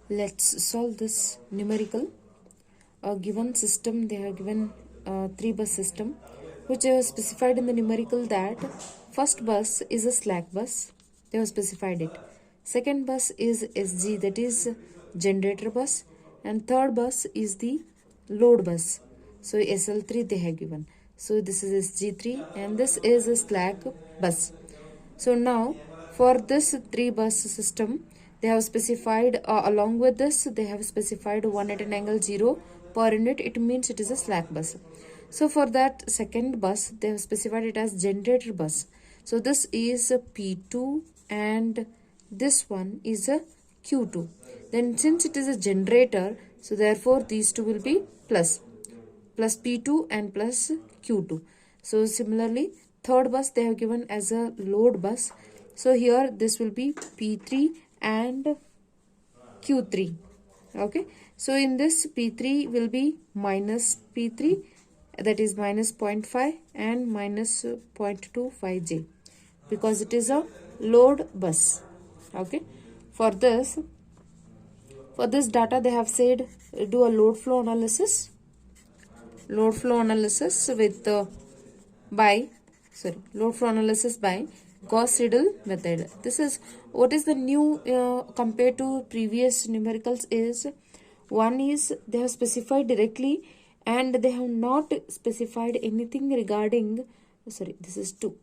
Let's solve this numerical. A given system, they have given a 3-bus system, which they have specified in the numerical that first bus is a slack bus. They have specified it. Second bus is SG, that is generator bus, and third bus is the load bus. So SL3 they have given. So this is SG3 and this is a slack bus. So now for this 3-bus system, they have specified along with this they have specified 1 at an angle 0 per unit. It means it is a slack bus. So for that second bus, they have specified it as generator bus. So this is a P2 and this one is a Q2. Then since it is a generator, so therefore these two will be plus P2 and plus Q2. So similarly, third bus they have given as a load bus. So here this will be P3 and Q3. Okay. So in this P3 will be minus P3, that is minus 0.5 and minus 0.25J because it is a load bus. Okay. For this data they have said do a load flow analysis with load flow analysis by Gauss-Seidel method. This is what is the new compared to previous numericals is one is they have specified directly and they have not specified anything regarding this is 2.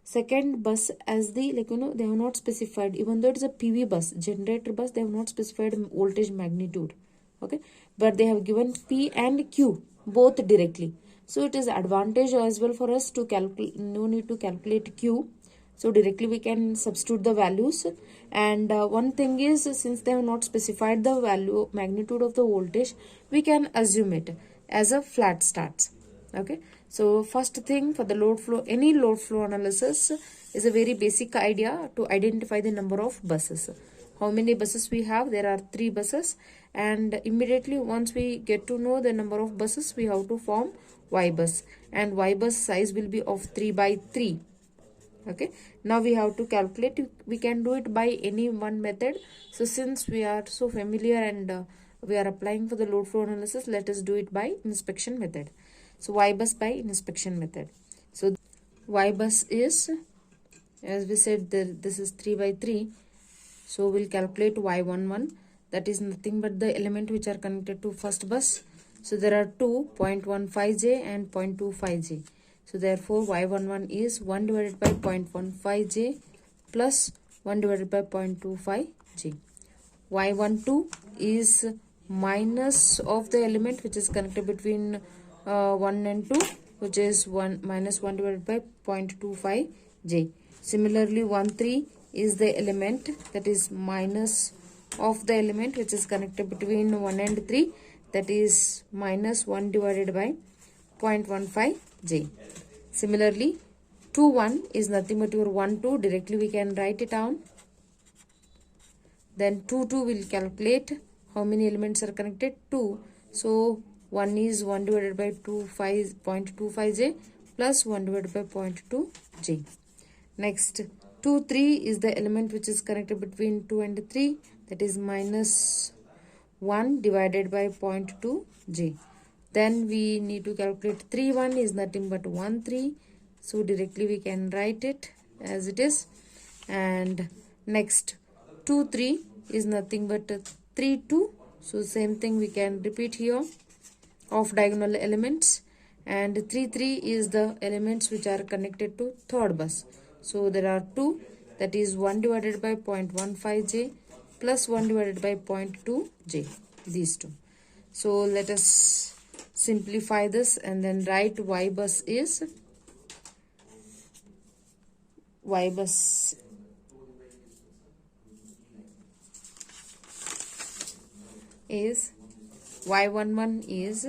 Second bus as the they have not specified, even though it is a PV bus, generator bus, they have not specified voltage magnitude. Okay, but they have given P and Q both directly. So it is advantage as well for us to calculate, no need to calculate Q. So directly we can substitute the values. And one thing is, since they have not specified the value magnitude of the voltage, we can assume it as a flat starts. Okay. So first thing for the load flow, any load flow analysis is a very basic idea to identify the number of buses. How many buses we have? There are 3 buses, and immediately once we get to know the number of buses, we have to form Y bus, and Y bus size will be of 3 by 3. Okay, now we have to calculate. We can do it by any one method. So since we are so familiar and we are applying for the load flow analysis, let us do it by inspection method. So Y bus by inspection method. So Y bus is, as we said, this is 3 by 3. So we'll calculate Y11, that is nothing but the element which are connected to first bus. So there are 2, 0.15J and 0.25J. So therefore Y11 is 1 divided by 0.15J plus 1 divided by 0.25J. Y12 is minus of the element which is connected between 1 and 2, which is minus 1 divided by 0.25J. Similarly, 13 is the element that is minus of the element which is connected between 1 and 3, that is minus 1 divided by 0.15J. Similarly, 21 is nothing but your 12, directly we can write it down. Then 22 will calculate how many elements are connected, 2. So 1 is 1 divided by 0.25J plus 1 divided by 0.2J. Next, 3 is the element which is connected between 2 and 3, that is minus 1 divided by 0.2J. Then we need to calculate 1 is nothing but 3. So directly we can write it as it is. And next 3 is nothing but 2. So same thing we can repeat here of diagonal elements. And 3 is the elements which are connected to third bus. So there are 2, that is 1 divided by 0.15J plus 1 divided by 0.2J, these 2. So let us simplify this and then write Y bus is Y11 is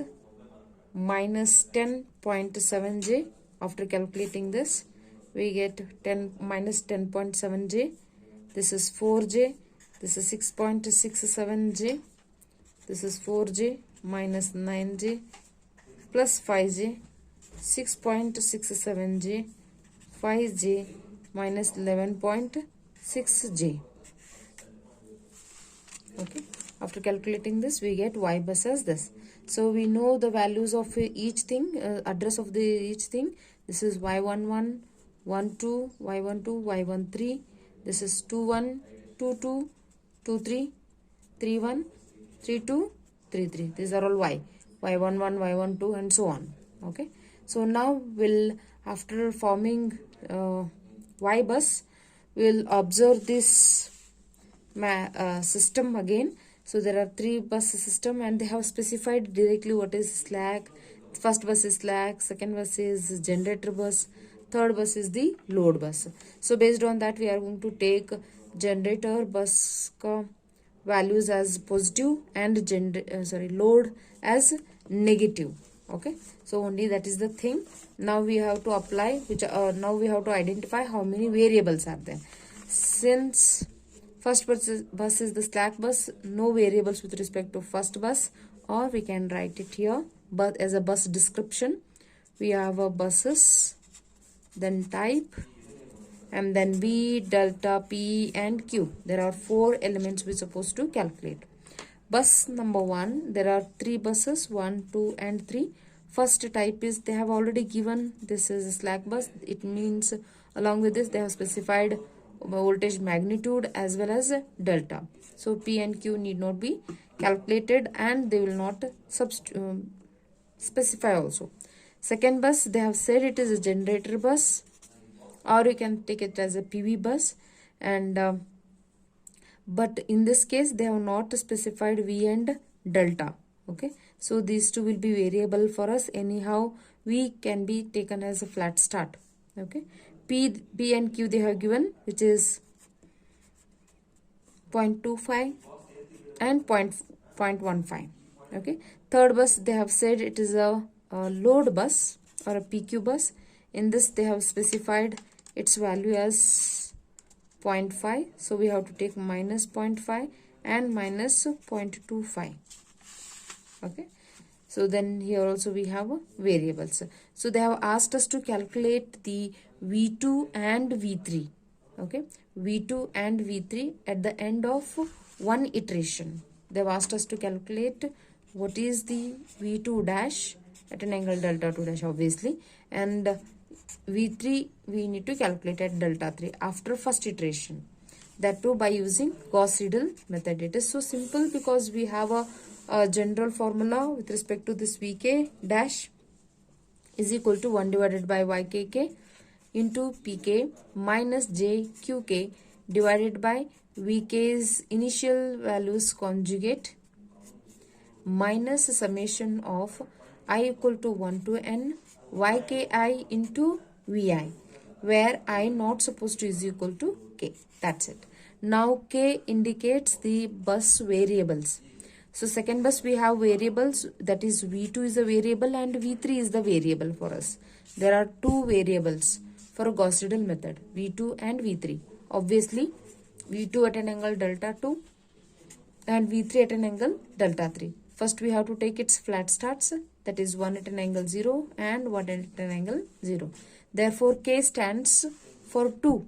minus 10.7J. After calculating this, we get minus 10.7J. This is 4J. This is 6.67J. This is 4J minus 9J plus 5J, 6.67J, 5J minus 11.6J. Okay. After calculating this, we get y bus as this. So we know the values of each thing, address of the each thing. This is y11, 12, y12, y13. This is 21, 22, 23, 31, 32, 33. These are all y. y11, y12 and so on. Okay. So now we'll, after forming y bus, we'll observe this system again. So there are 3 bus system and they have specified directly what is slack. First bus is slack, second bus is generator bus, third bus is the load bus. So based on that, we are going to take generator bus values as positive and load as negative. Okay, so only that is the thing. Now we have to apply, now we have to identify how many variables are there. Since first bus is the slack bus, no variables with respect to first bus, or we can write it here but as a bus description. We have a buses, then type, and then B, delta, P and Q. There are 4 elements we're supposed to calculate. Bus number 1, there are 3 buses, 1, 2 and 3. First type is, they have already given, this is a slack bus. It means along with this they have specified voltage magnitude as well as delta. So P and Q need not be calculated and they will not specify also. Second bus, they have said it is a generator bus, or you can take it as a PV bus, and but in this case they have not specified V and delta. Okay, so these two will be variable for us. Anyhow, V can be taken as a flat start. Okay, P and Q they have given, which is 0.25 and 0.15. Okay, third bus they have said it is a load bus or a PQ bus. In this they have specified its value as 0.5. So we have to take minus 0.5 and minus 0.25. Okay, so then here also we have variables. So they have asked us to calculate the V2 and V3. Okay, V2 and V3 at the end of one iteration. They have asked us to calculate what is the V2 dash at an angle delta 2 dash obviously, and V3 we need to calculate at delta 3 after first iteration. That too by using Gauss-Seidel method. It is so simple because we have a general formula with respect to this Vk dash is equal to 1 divided by Ykk into Pk minus Jqk divided by Vk's initial values conjugate minus summation of I equal to 1 to n Yki into Vi, where I not supposed to is equal to k. That's it. Now k indicates the bus variables. So second bus we have variables, that is V2 is a variable and V3 is the variable for us. There are 2 variables for Gauss-Seidel method, V2 and V3. Obviously V2 at an angle delta 2 and V3 at an angle delta 3. First we have to take its flat starts, that is 1 at an angle 0 and 1 at an angle 0. Therefore k stands for 2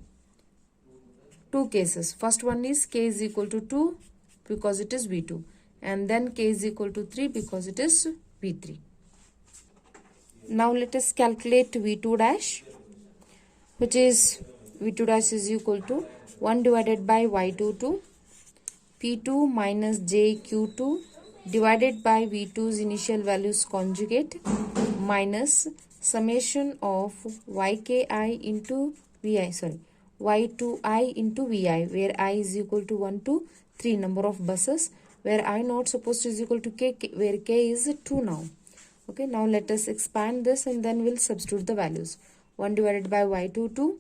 cases. First one is k is equal to 2 because it is V2, and then k is equal to 3 because it is V3. Now let us calculate V2 dash, which is V2 dash is equal to 1 divided by Y22 P2 minus JQ2 divided by V2's initial values conjugate minus summation of Yki into Vi, Y2i into Vi, where I is equal to 1 to 3 number of buses, where I not supposed to is equal to k, where k is 2 now. Okay, now let us expand this and then we'll substitute the values. 1 divided by Y22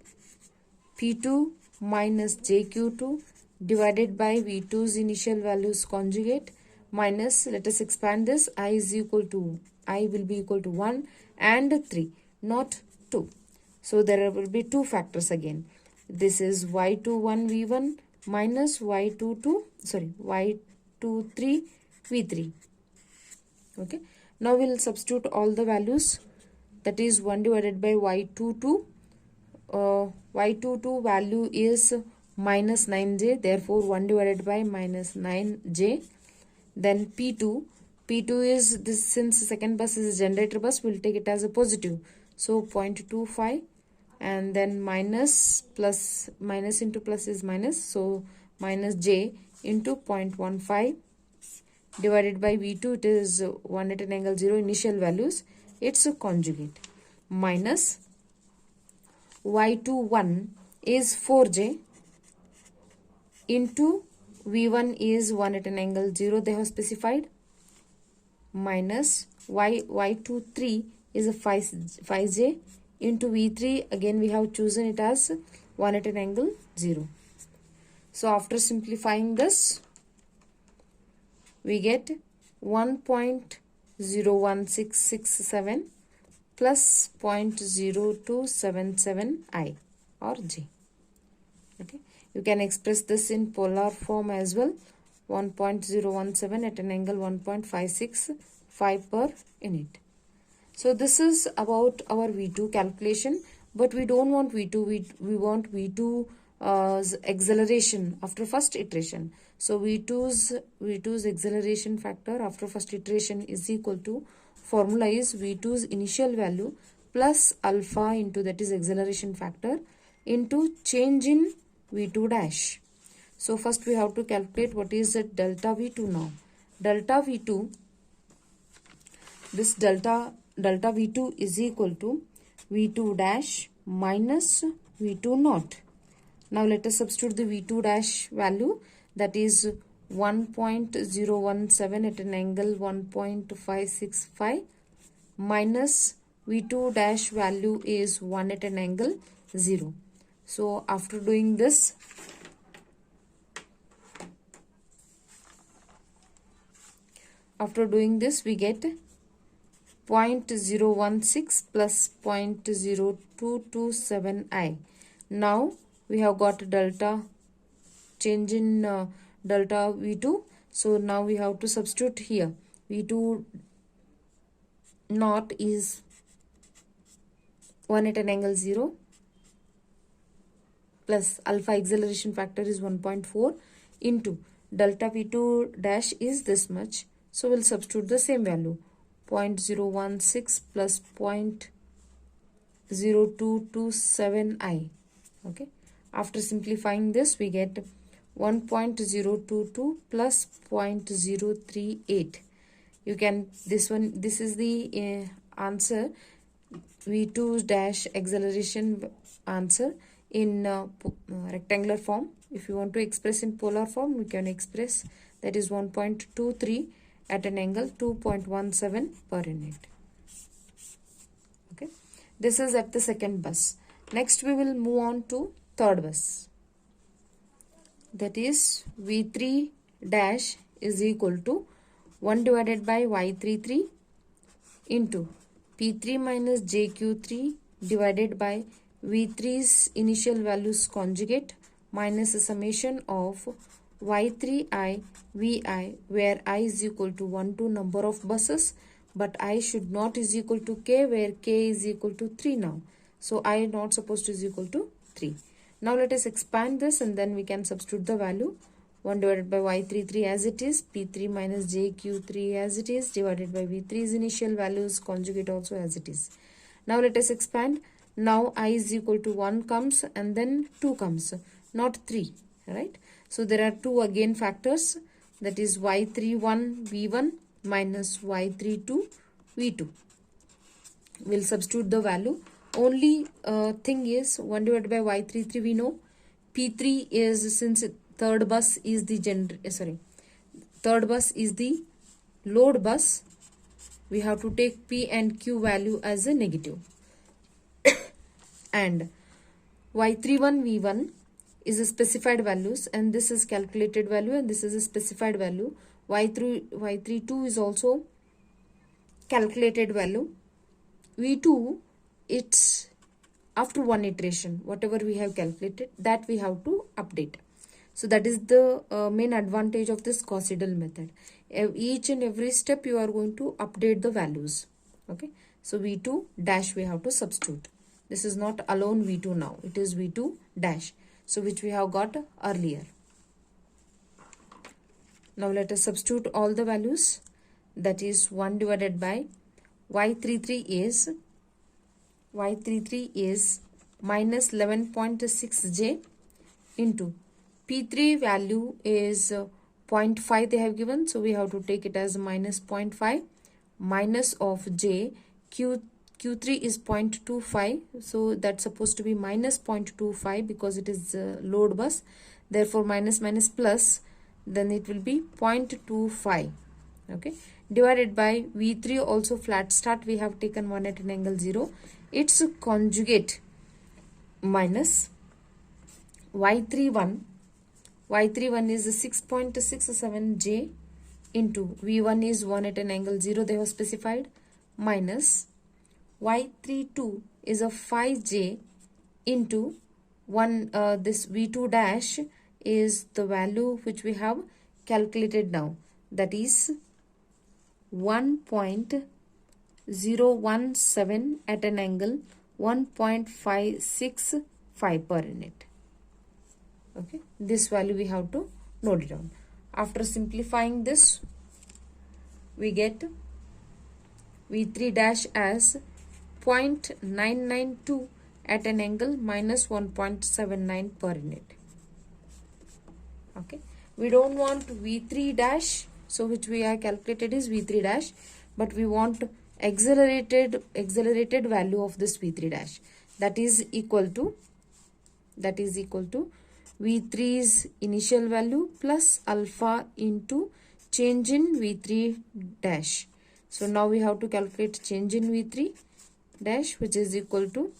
P2 minus JQ2 divided by V2's initial values conjugate minus, let us expand this, I will be equal to 1 and 3, not 2. So there will be 2 factors again. This is Y21 V1 minus Y23 V3. Okay, now we'll substitute all the values, that is 1 divided by Y22. Y22 value is minus 9j, therefore 1 divided by minus 9j Then P2 is this, since second bus is a generator bus, we'll take it as a positive. So 0.25, and then minus into plus is minus, so minus J into 0.15 divided by V2, it is 1 at an angle 0, initial values, it's a conjugate, minus Y21 is 4J into V1 is 1 at an angle 0, they have specified, minus Y23 is a 5J into V3, again we have chosen it as 1 at an angle 0. So after simplifying this, we get 1.01667 plus 0.0277I or J. Okay, you can express this in polar form as well. 1.017 at an angle 1.565 per unit. So this is about our V2 calculation, but we don't want V2, we want V2's acceleration after first iteration. So V2's acceleration factor after first iteration is equal to, formula is V2's initial value plus alpha into, that is acceleration factor, into change in V2 dash. So first we have to calculate what is the delta V2 now. Delta V2, this delta V2 is equal to V2 dash minus V2 naught. Now let us substitute the V2 dash value, that is 1.017 at an angle 1.565 minus V2 dash value is 1 at an angle 0. So after doing this, we get 0.016 plus 0.0227I. Now we have got delta change in delta V2. So now we have to substitute here. V2 naught is 1 at an angle 0 plus alpha acceleration factor is 1.4 into delta V2 dash is this much. So we'll substitute the same value, 0.016 plus 0.0227I. Okay. After simplifying this, we get 1.022 plus 0.038. You can, this is the answer, V2 dash acceleration answer in rectangular form. If you want to express in polar form, we can express, that is 1.23 at an angle 2.17 per unit. Okay, this is at the second bus. Next we will move on to third bus, that is V3 dash is equal to 1 divided by Y33 into P3 minus JQ3 divided by V3's initial values conjugate minus a summation of Y3I Vi, where I is equal to 1 to number of buses, but I should not is equal to K, where K is equal to 3 now. So I not supposed to is equal to 3. Now let us expand this and then we can substitute the value. 1 divided by Y33 as it is, P3 minus JQ3 as it is, divided by V3's initial values conjugate also as it is. Now let us expand. Now I is equal to 1 comes and then 2 comes, not 3, right? So there are 2 again factors, that is Y31 V1 minus Y32 V2. We'll substitute the value. Only thing is 1 divided by Y33 we know. P3 is, since third bus is the load bus, we have to take P and Q value as a negative. And Y31 V1 is a specified values and this is calculated value and this is a specified value. Y32 is also calculated value. V2, it's after one iteration, whatever we have calculated, that we have to update. So that is the main advantage of this Gauss-Seidel method. Each and every step you are going to update the values. Okay. So V2 dash we have to substitute. This is not alone V2 now. It is V2 dash. So which we have got earlier. Now let us substitute all the values. That is 1 divided by y33 is minus 11.6j into P3 value is 0.5 they have given, so we have to take it as minus 0.5 minus of j. Q3 is 0.25, so that's supposed to be minus 0.25 because it is load bus. Therefore minus minus plus, then it will be 0.25. Okay, divided by V3 also flat start, we have taken 1 at an angle 0, its conjugate minus y31 is 6.67j into V1 is 1 at an angle 0 they have specified, minus y32 is a 5j into 1 this V2 dash is the value which we have calculated now, that is 1.017 at an angle 1.565 per unit. Okay, this value we have to note it down. After simplifying this, we get V3 dash as 0.992 at an angle minus 1.79 per unit. Okay, we don't want V3 dash, so which we are calculated is V3 dash, but we want accelerated value of this V3 dash, that is equal to V3's initial value plus alpha into change in V3 dash. So now we have to calculate change in V3 dash, which is equal to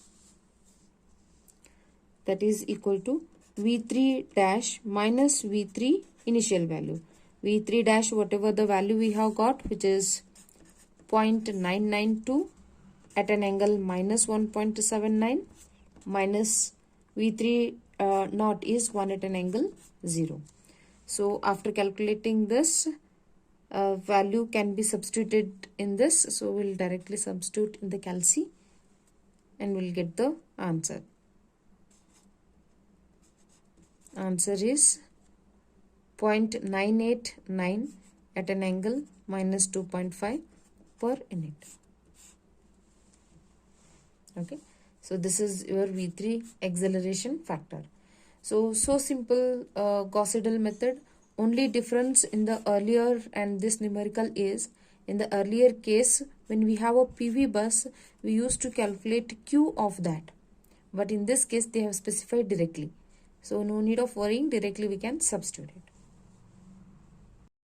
V3 dash minus V3 initial value. V3 dash, whatever the value we have got, which is 0.992 at an angle minus 1.79 minus V3 naught is 1 at an angle 0. So after calculating this, value can be substituted in this. So we'll directly substitute in the calci and we'll get the answer. Answer is 0.989 at an angle minus 2.5 per unit. Okay, so this is your V3 acceleration factor. So simple Gauss-Seidel method. Only difference in the earlier and this numerical is, in the earlier case when we have a PV bus, we used to calculate Q of that, but in this case they have specified directly, so no need of worrying, directly we can substitute it.